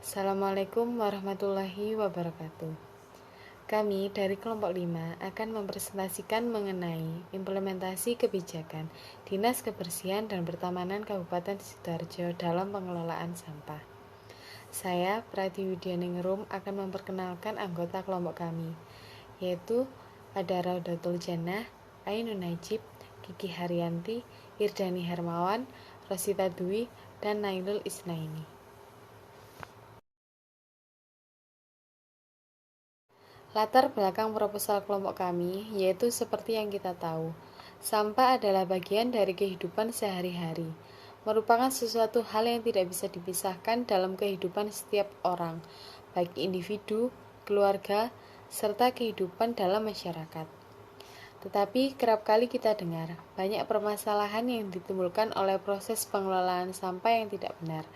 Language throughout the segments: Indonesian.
Assalamualaikum warahmatullahi wabarakatuh. Kami dari kelompok 5 akan mempresentasikan mengenai implementasi kebijakan Dinas Kebersihan dan Pertamanan Kabupaten Sidoarjo dalam pengelolaan sampah. Saya, Pratiwidianingrum, akan memperkenalkan anggota kelompok kami, yaitu ada Raudatul Jannah, Ainun Najib, Kiki Haryanti, Irdani Hermawan, Rosita Dwi, dan Nailul Isnaini. Latar belakang proposal kelompok kami yaitu seperti yang kita tahu, sampah adalah bagian dari kehidupan sehari-hari, merupakan sesuatu hal yang tidak bisa dipisahkan dalam kehidupan setiap orang, baik individu, keluarga, serta kehidupan dalam masyarakat. Tetapi kerap kali kita dengar banyak permasalahan yang ditimbulkan oleh proses pengelolaan sampah yang tidak benar,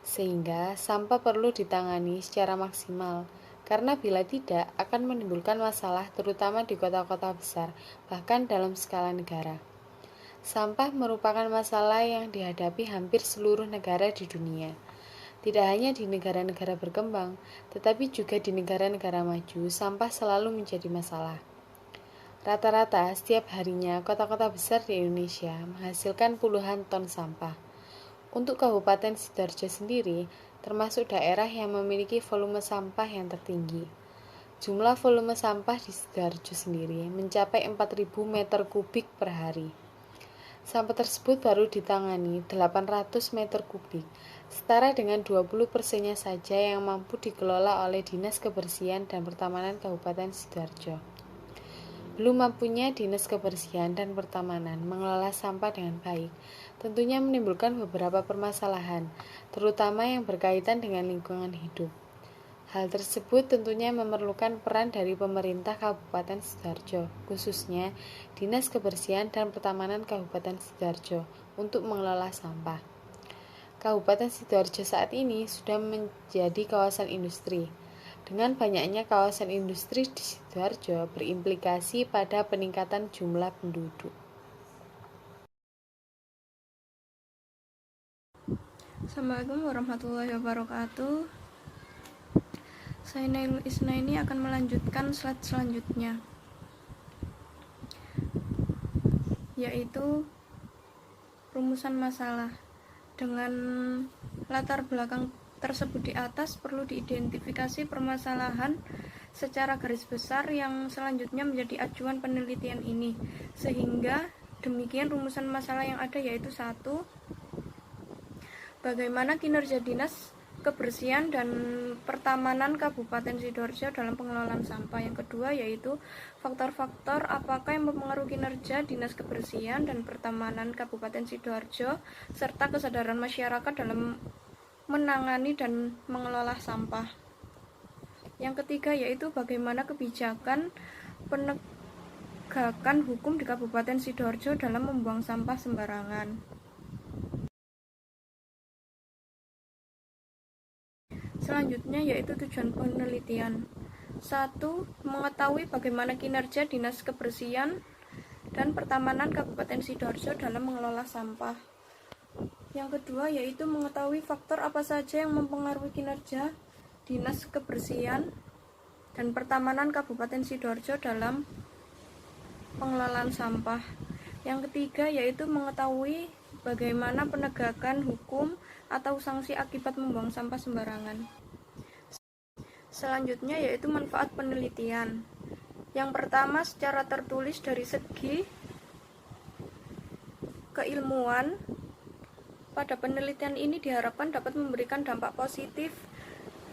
sehingga sampah perlu ditangani secara maksimal. Karena bila tidak, akan menimbulkan masalah terutama di kota-kota besar, bahkan dalam skala negara. Sampah merupakan masalah yang dihadapi hampir seluruh negara di dunia. Tidak hanya di negara-negara berkembang, tetapi juga di negara-negara maju, sampah selalu menjadi masalah. Rata-rata setiap harinya kota-kota besar di Indonesia menghasilkan puluhan ton sampah. Untuk Kabupaten Sidoarjo sendiri, termasuk daerah yang memiliki volume sampah yang tertinggi. Jumlah volume sampah di Sidoarjo sendiri mencapai 4.000 meter kubik per hari. Sampah tersebut baru ditangani 800 meter kubik, setara dengan 20%-nya saja yang mampu dikelola oleh Dinas Kebersihan dan Pertamanan Kabupaten Sidoarjo. Belum mampunya Dinas Kebersihan dan Pertamanan mengelola sampah dengan baik, tentunya menimbulkan beberapa permasalahan, terutama yang berkaitan dengan lingkungan hidup. Hal tersebut tentunya memerlukan peran dari pemerintah Kabupaten Sidoarjo, khususnya Dinas Kebersihan dan Pertamanan Kabupaten Sidoarjo, untuk mengelola sampah. Kabupaten Sidoarjo saat ini sudah menjadi kawasan industri. Dengan banyaknya kawasan industri di Sidoarjo berimplikasi pada peningkatan jumlah penduduk. Assalamualaikum warahmatullahi wabarakatuh. Saya Nailul Isnaini akan melanjutkan slide selanjutnya, yaitu rumusan masalah. Dengan latar belakang tersebut di atas, perlu diidentifikasi permasalahan secara garis besar yang selanjutnya menjadi acuan penelitian ini, sehingga demikian rumusan masalah yang ada yaitu 1. Bagaimana kinerja Dinas Kebersihan dan Pertamanan Kabupaten Sidoarjo dalam pengelolaan sampah. Yang kedua yaitu faktor-faktor apakah yang mempengaruhi kinerja Dinas Kebersihan dan Pertamanan Kabupaten Sidoarjo serta kesadaran masyarakat dalam menangani dan mengelola sampah. Yang ketiga yaitu bagaimana kebijakan penegakan hukum di Kabupaten Sidoarjo dalam membuang sampah sembarangan. Selanjutnya yaitu tujuan penelitian. 1. Mengetahui bagaimana kinerja Dinas Kebersihan dan Pertamanan Kabupaten Sidoarjo dalam mengelola sampah. Yang kedua yaitu mengetahui faktor apa saja yang mempengaruhi kinerja Dinas Kebersihan dan Pertamanan Kabupaten Sidoarjo dalam pengelolaan sampah. Yang ketiga yaitu mengetahui bagaimana penegakan hukum atau sanksi akibat membuang sampah sembarangan. Selanjutnya yaitu manfaat penelitian. Yang pertama secara tertulis dari segi keilmuan, pada penelitian ini diharapkan dapat memberikan dampak positif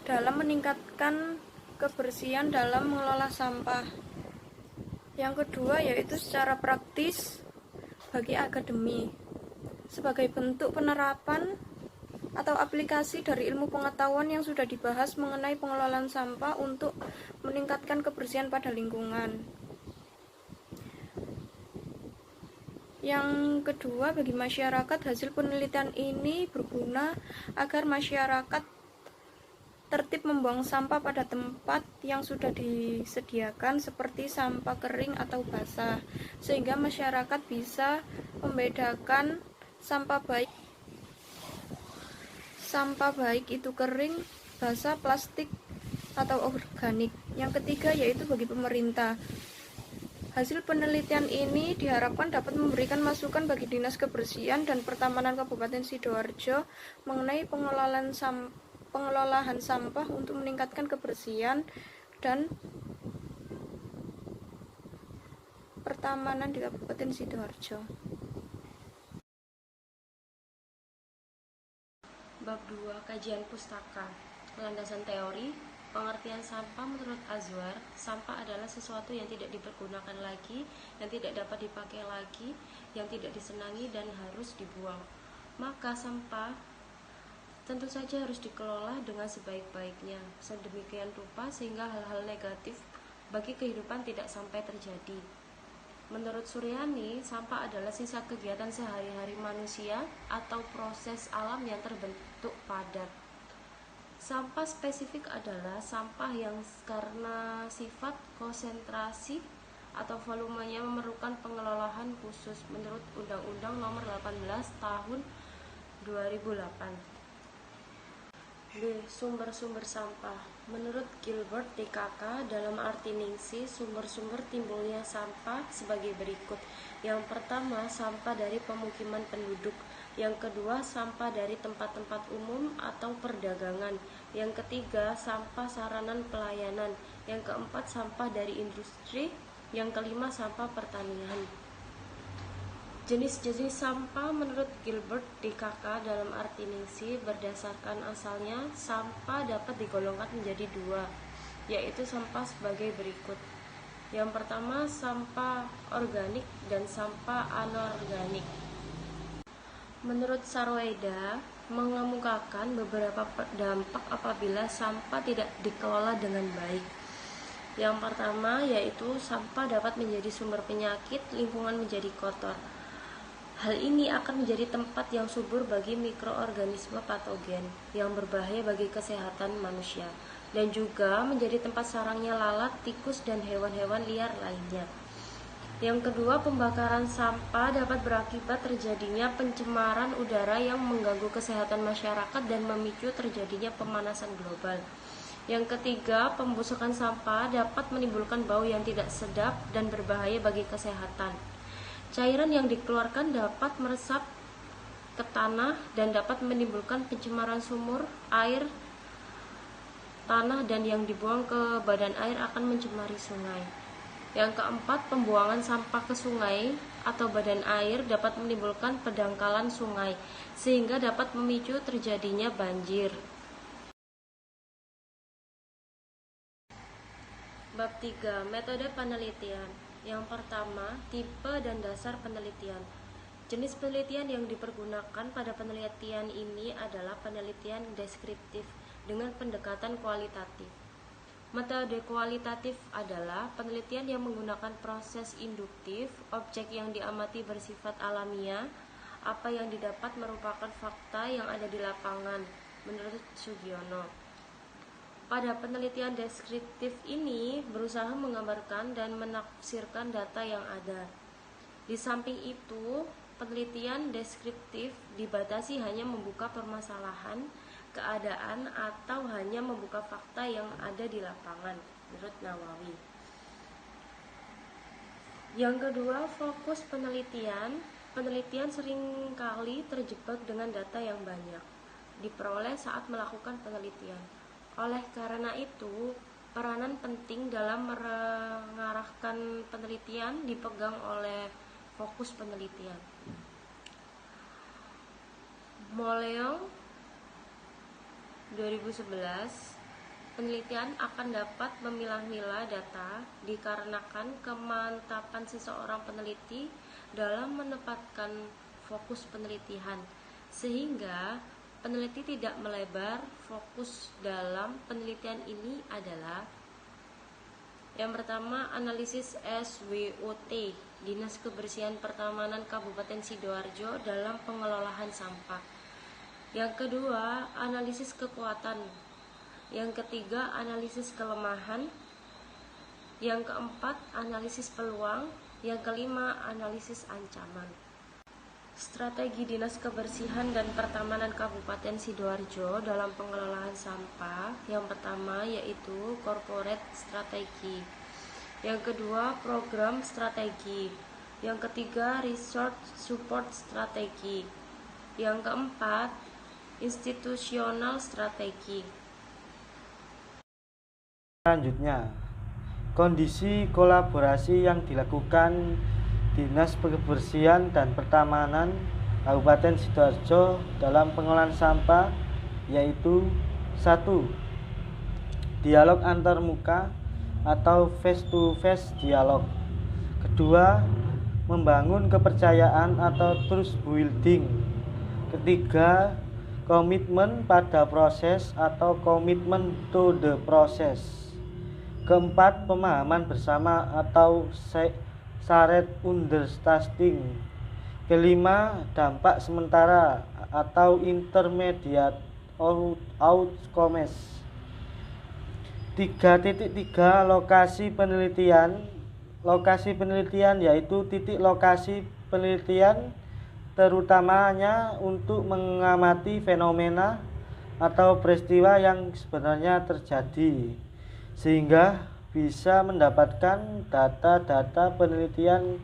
dalam meningkatkan kebersihan dalam mengelola sampah. Yang kedua yaitu secara praktis bagi akademi, sebagai bentuk penerapan atau aplikasi dari ilmu pengetahuan yang sudah dibahas mengenai pengelolaan sampah untuk meningkatkan kebersihan pada lingkungan. Yang kedua, bagi masyarakat, hasil penelitian ini berguna agar masyarakat tertib membuang sampah pada tempat yang sudah disediakan seperti sampah kering atau basah, sehingga masyarakat bisa membedakan sampah baik itu kering basa, plastik, atau organik. Yang ketiga yaitu bagi pemerintah. Hasil penelitian ini diharapkan dapat memberikan masukan bagi Dinas Kebersihan dan Pertamanan Kabupaten Sidoarjo mengenai pengelolaan sampah untuk meningkatkan kebersihan dan pertamanan di Kabupaten Sidoarjo. Bab 2. Kajian pustaka. Landasan teori. Pengertian sampah menurut Azwar, sampah adalah sesuatu yang tidak dipergunakan lagi, yang tidak dapat dipakai lagi, yang tidak disenangi dan harus dibuang. Maka sampah tentu saja harus dikelola dengan sebaik-baiknya, sedemikian rupa sehingga hal-hal negatif bagi kehidupan tidak sampai terjadi. Menurut Suryani, sampah adalah sisa kegiatan sehari-hari manusia atau proses alam yang terbentuk padat. Sampah spesifik adalah sampah yang karena sifat konsentrasi atau volumenya memerlukan pengelolaan khusus menurut Undang-Undang Nomor 18 Tahun 2008. B. Sumber-sumber sampah. Menurut Gilbert DKK, dalam arti Ningsi, sumber-sumber timbulnya sampah sebagai berikut. Yang pertama, sampah dari pemukiman penduduk. Yang kedua, sampah dari tempat-tempat umum atau perdagangan. Yang ketiga, sampah saranan pelayanan. Yang keempat, sampah dari industri. Yang kelima, sampah pertanian. Jenis-jenis sampah menurut Gilbert DKK dalam arti Ningsi berdasarkan asalnya, sampah dapat digolongkan menjadi dua, yaitu sampah sebagai berikut. Yang pertama, sampah organik dan sampah anorganik. Menurut Sarweda, mengemukakan beberapa dampak apabila sampah tidak dikelola dengan baik. Yang pertama yaitu sampah dapat menjadi sumber penyakit, lingkungan menjadi kotor. Hal ini akan menjadi tempat yang subur bagi mikroorganisme patogen yang berbahaya bagi kesehatan manusia, dan juga menjadi tempat sarangnya lalat, tikus, dan hewan-hewan liar lainnya. Yang kedua, pembakaran sampah dapat berakibat terjadinya pencemaran udara yang mengganggu kesehatan masyarakat dan memicu terjadinya pemanasan global. Yang ketiga, pembusukan sampah dapat menimbulkan bau yang tidak sedap dan berbahaya bagi kesehatan. Cairan yang dikeluarkan dapat meresap ke tanah dan dapat menimbulkan pencemaran sumur, air, tanah, dan yang dibuang ke badan air akan mencemari sungai. Yang keempat, pembuangan sampah ke sungai atau badan air dapat menimbulkan pendangkalan sungai, sehingga dapat memicu terjadinya banjir. Bab 3. Metode penelitian. Yang pertama, tipe dan dasar penelitian. Jenis penelitian yang dipergunakan pada penelitian ini adalah penelitian deskriptif dengan pendekatan kualitatif. Metode kualitatif adalah penelitian yang menggunakan proses induktif, objek yang diamati bersifat alamiah, apa yang didapat merupakan fakta yang ada di lapangan, menurut Sugiono. Pada penelitian deskriptif ini berusaha menggambarkan dan menafsirkan data yang ada. Di samping itu, penelitian deskriptif dibatasi hanya membuka permasalahan, keadaan, atau hanya membuka fakta yang ada di lapangan, menurut Nawawi. Yang kedua, fokus penelitian. Penelitian seringkali terjebak dengan data yang banyak diperoleh saat melakukan penelitian. Oleh karena itu, peranan penting dalam mengarahkan penelitian dipegang oleh fokus penelitian. Moleong 2011, penelitian akan dapat memilah-milah data dikarenakan kemantapan seseorang peneliti dalam menempatkan fokus penelitian, sehingga peneliti tidak melebar. Fokus dalam penelitian ini adalah yang pertama, analisis SWOT, Dinas Kebersihan Pertamanan Kabupaten Sidoarjo dalam pengelolaan sampah. Yang kedua, analisis kekuatan. Yang ketiga, analisis kelemahan. Yang keempat, analisis peluang. Yang kelima, analisis ancaman. Strategi Dinas Kebersihan dan Pertamanan Kabupaten Sidoarjo dalam pengelolaan sampah. Yang pertama yaitu corporate strategi. Yang kedua, program strategi. Yang ketiga, resource support strategi. Yang keempat, institusional strategi. Selanjutnya, kondisi kolaborasi yang dilakukan Dinas Kebersihan dan Pertamanan Kabupaten Sidoarjo dalam pengelolaan sampah yaitu 1. Dialog antarmuka atau face to face dialog. Kedua, membangun kepercayaan atau trust building. Ketiga, komitmen pada proses atau komitmen to the process. Keempat, pemahaman bersama atau shared understanding. Kelima, dampak sementara atau intermediate outcomes. 3.3 Lokasi penelitian. Lokasi penelitian yaitu titik lokasi penelitian terutamanya untuk mengamati fenomena atau peristiwa yang sebenarnya terjadi sehingga bisa mendapatkan data-data penelitian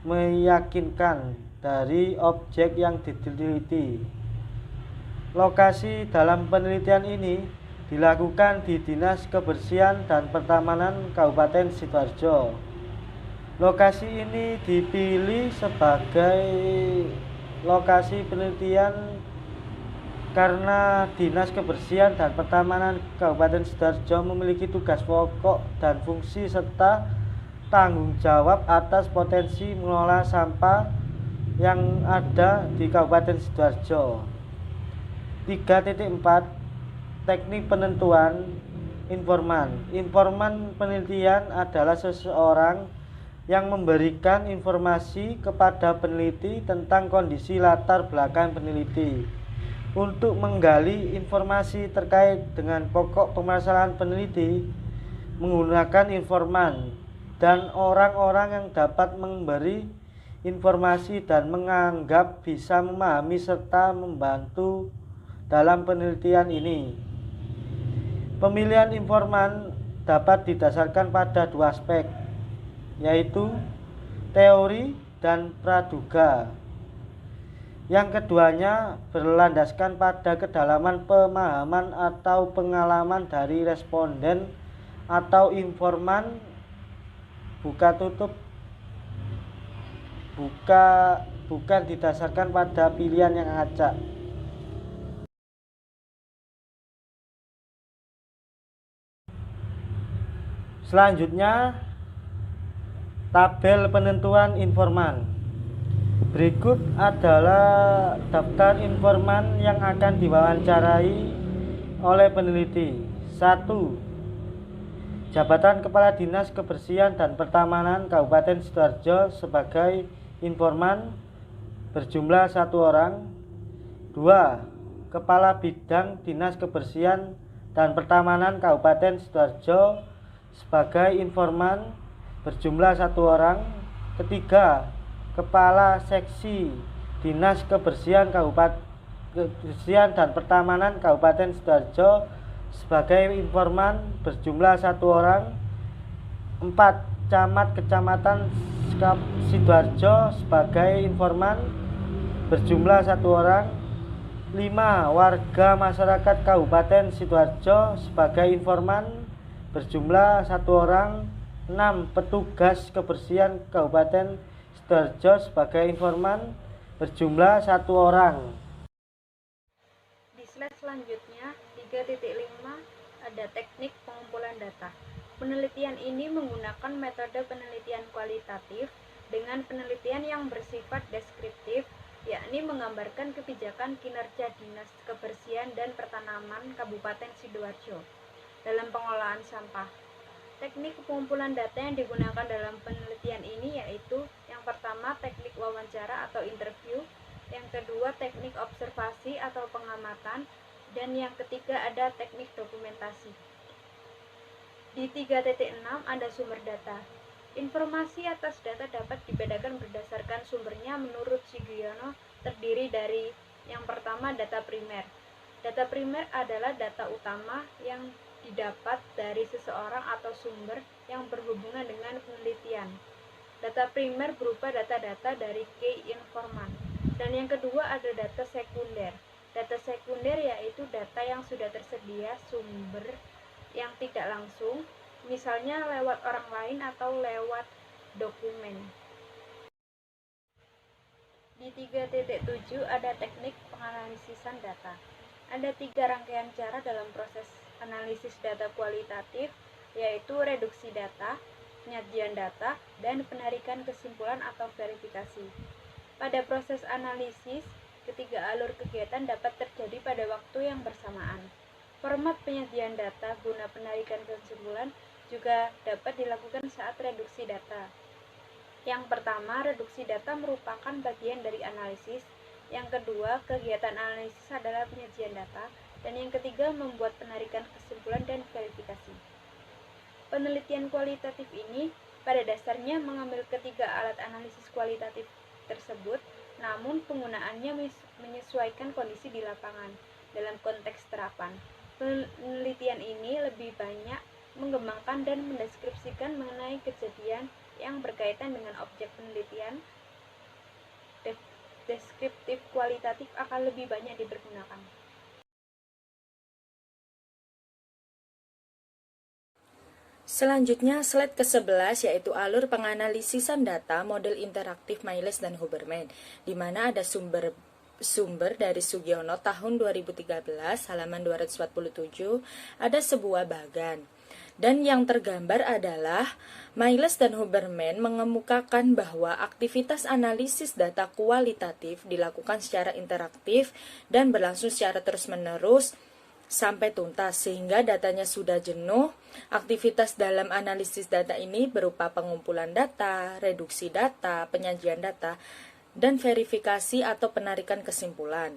meyakinkan dari objek yang diteliti. Lokasi dalam penelitian ini dilakukan di Dinas Kebersihan dan Pertamanan Kabupaten Sidoarjo. Lokasi ini dipilih sebagai lokasi penelitian karena Dinas Kebersihan dan Pertamanan Kabupaten Sidoarjo memiliki tugas pokok dan fungsi serta tanggung jawab atas potensi mengelola sampah yang ada di Kabupaten Sidoarjo. 3.4 Teknik penentuan informan. Informan penelitian adalah seseorang yang memberikan informasi kepada peneliti tentang kondisi latar belakang peneliti untuk menggali informasi terkait dengan pokok permasalahan peneliti menggunakan informan dan orang-orang yang dapat memberi informasi dan menganggap bisa memahami serta membantu dalam penelitian ini. Pemilihan informan dapat didasarkan pada 2 aspek, yaitu teori dan praduga. Yang keduanya berlandaskan pada kedalaman pemahaman atau pengalaman dari responden atau informan, bukan didasarkan pada pilihan yang acak. Selanjutnya, tabel penentuan informan. Berikut adalah daftar informan yang akan diwawancarai oleh peneliti. 1. Jabatan Kepala Dinas Kebersihan dan Pertamanan Kabupaten Sidoarjo sebagai informan berjumlah 1 orang. 2. Kepala Bidang Dinas Kebersihan dan Pertamanan Kabupaten Sidoarjo sebagai informan berjumlah 1 orang. Ketiga, Kepala Seksi Dinas Kebersihan dan Pertamanan Kabupaten Sidoarjo sebagai informan berjumlah 1 orang. 4. Camat Kecamatan Sidoarjo sebagai informan berjumlah 1 orang. 5. Warga masyarakat Kabupaten Sidoarjo sebagai informan berjumlah 1 orang. 6. Petugas kebersihan Kabupaten Sidoarjo sebagai informan berjumlah 1 orang. Di slide selanjutnya 3.5 ada teknik pengumpulan data. Penelitian ini menggunakan metode penelitian kualitatif dengan penelitian yang bersifat deskriptif, yakni menggambarkan kebijakan kinerja Dinas Kebersihan dan Pertamanan Kabupaten Sidoarjo dalam pengelolaan sampah. Teknik pengumpulan data yang digunakan dalam penelitian ini yaitu yang pertama teknik wawancara atau interview, yang kedua teknik observasi atau pengamatan, dan yang ketiga ada teknik dokumentasi. Di 3.6 ada sumber data. Informasi atas data dapat dibedakan berdasarkan sumbernya. Menurut Sugiono, terdiri dari yang pertama data primer. Data primer adalah data utama yang didapat dari seseorang atau sumber yang berhubungan dengan penelitian. Data primer berupa data-data dari key informant. Dan yang kedua ada data sekunder. Data sekunder yaitu data yang sudah tersedia sumber yang tidak langsung, misalnya lewat orang lain atau lewat dokumen. Di 3.7 ada teknik penganalisisan data. Ada 3 rangkaian cara dalam proses analisis data kualitatif, yaitu reduksi data, penyajian data, dan penarikan kesimpulan atau verifikasi. Pada proses analisis, ketiga alur kegiatan dapat terjadi pada waktu yang bersamaan. Format penyajian data guna penarikan kesimpulan juga dapat dilakukan saat reduksi data. Yang pertama, reduksi data merupakan bagian dari analisis. Yang kedua, kegiatan analisis adalah penyajian data. Dan yang ketiga, membuat penarikan kesimpulan dan verifikasi. Penelitian kualitatif ini pada dasarnya mengambil ketiga alat analisis kualitatif tersebut, namun penggunaannya menyesuaikan kondisi di lapangan. Dalam konteks terapan, penelitian ini lebih banyak mengembangkan dan mendeskripsikan mengenai kejadian yang berkaitan dengan objek penelitian. Deskriptif kualitatif akan lebih banyak dipergunakan. Selanjutnya, slide ke-11 yaitu alur penganalisisan data model interaktif Miles dan Huberman, di mana ada sumber dari Sugiono tahun 2013 halaman 247 ada sebuah bagan. Dan yang tergambar adalah Miles dan Huberman mengemukakan bahwa aktivitas analisis data kualitatif dilakukan secara interaktif dan berlangsung secara terus-menerus sampai tuntas, sehingga datanya sudah jenuh. Aktivitas dalam analisis data ini berupa pengumpulan data, reduksi data, penyajian data, dan verifikasi atau penarikan kesimpulan.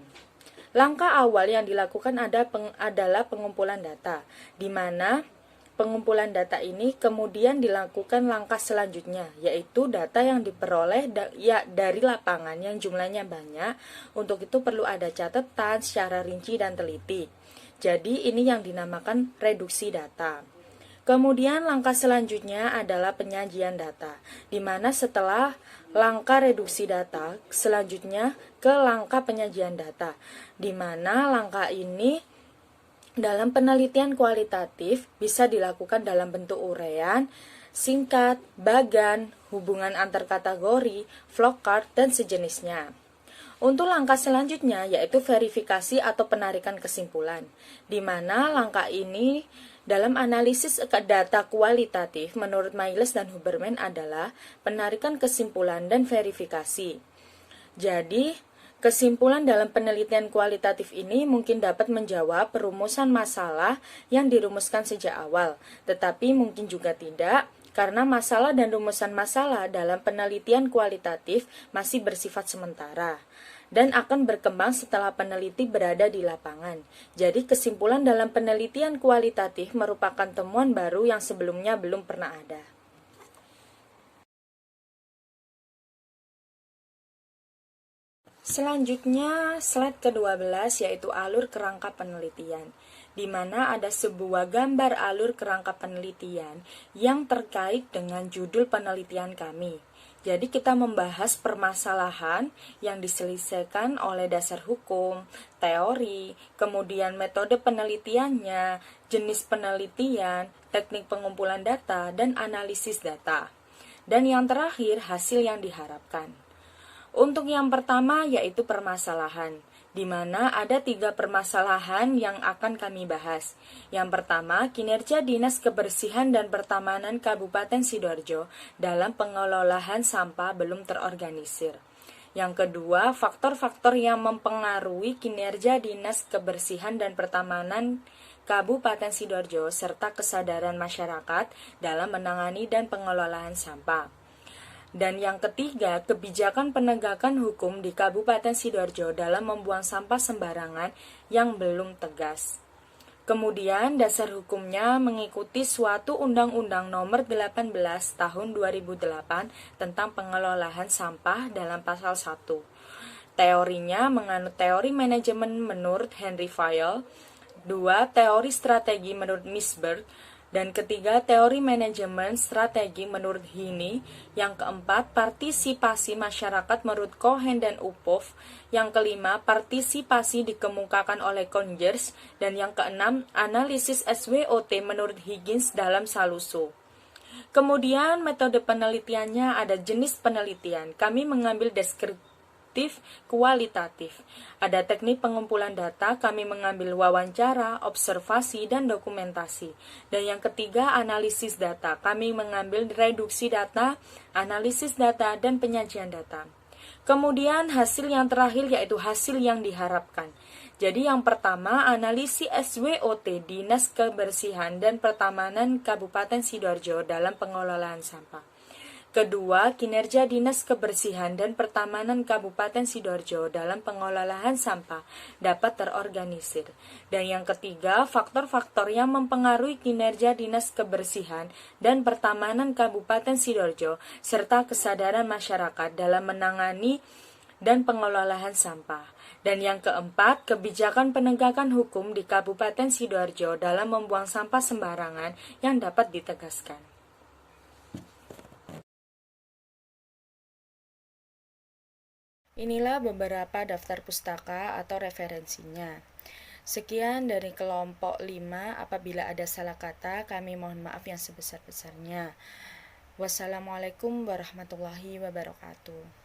Langkah awal yang dilakukan adalah pengumpulan data, di mana pengumpulan data ini kemudian dilakukan langkah selanjutnya, yaitu data yang diperoleh dari lapangan yang jumlahnya banyak. Untuk itu perlu ada catatan secara rinci dan teliti. Jadi ini yang dinamakan reduksi data. Kemudian langkah selanjutnya adalah penyajian data, di mana setelah langkah reduksi data, selanjutnya ke langkah penyajian data, di mana langkah ini dalam penelitian kualitatif bisa dilakukan dalam bentuk uraian, singkat, bagan, hubungan antar kategori, flowchart, dan sejenisnya. Untuk langkah selanjutnya yaitu verifikasi atau penarikan kesimpulan, di mana langkah ini dalam analisis data kualitatif menurut Miles dan Huberman adalah penarikan kesimpulan dan verifikasi. Jadi, kesimpulan dalam penelitian kualitatif ini mungkin dapat menjawab perumusan masalah yang dirumuskan sejak awal, tetapi mungkin juga tidak, karena masalah dan rumusan masalah dalam penelitian kualitatif masih bersifat sementara dan akan berkembang setelah peneliti berada di lapangan. Jadi kesimpulan dalam penelitian kualitatif merupakan temuan baru yang sebelumnya belum pernah ada. Selanjutnya, slide ke-12 yaitu alur kerangka penelitian, di mana ada sebuah gambar alur kerangka penelitian yang terkait dengan judul penelitian kami. Jadi kita membahas permasalahan yang diselesaikan oleh dasar hukum, teori, kemudian metode penelitiannya, jenis penelitian, teknik pengumpulan data, dan analisis data. Dan yang terakhir, hasil yang diharapkan. Untuk yang pertama yaitu permasalahan, di mana ada 3 permasalahan yang akan kami bahas. Yang pertama, kinerja Dinas Kebersihan dan Pertamanan Kabupaten Sidoarjo dalam pengelolaan sampah belum terorganisir. Yang kedua, faktor-faktor yang mempengaruhi kinerja Dinas Kebersihan dan Pertamanan Kabupaten Sidoarjo serta kesadaran masyarakat dalam menangani dan pengelolaan sampah. Dan yang ketiga, kebijakan penegakan hukum di Kabupaten Sidoarjo dalam membuang sampah sembarangan yang belum tegas. Kemudian dasar hukumnya mengikuti suatu Undang-Undang Nomor 18 Tahun 2008 tentang pengelolaan sampah dalam pasal 1. Teorinya menganut teori manajemen menurut Henry Fayol, 2. Teori strategi menurut Misberg, dan ketiga, teori manajemen strategi menurut Heaney. Yang keempat, partisipasi masyarakat menurut Cohen dan Uphoff. Yang kelima, partisipasi dikemukakan oleh Conyers. Dan yang keenam, analisis SWOT menurut Higgins dalam Saluso. Kemudian metode penelitiannya ada jenis penelitian. Kami mengambil deskriptif kualitatif. Ada teknik pengumpulan data, kami mengambil wawancara, observasi, dan dokumentasi. Dan yang ketiga, analisis data. Kami mengambil reduksi data, analisis data, dan penyajian data. Kemudian hasil yang terakhir yaitu hasil yang diharapkan. Jadi yang pertama, analisis SWOT Dinas Kebersihan dan Pertamanan Kabupaten Sidoarjo dalam pengelolaan sampah. Kedua, kinerja Dinas Kebersihan dan Pertamanan Kabupaten Sidoarjo dalam pengelolaan sampah dapat terorganisir. Dan yang ketiga, faktor-faktor yang mempengaruhi kinerja Dinas Kebersihan dan Pertamanan Kabupaten Sidoarjo serta kesadaran masyarakat dalam menangani dan pengelolaan sampah. Dan yang keempat, kebijakan penegakan hukum di Kabupaten Sidoarjo dalam membuang sampah sembarangan yang dapat ditegaskan. Inilah beberapa daftar pustaka atau referensinya. Sekian dari kelompok 5. Apabila ada salah kata, kami mohon maaf yang sebesar-besarnya. Wassalamualaikum warahmatullahi wabarakatuh.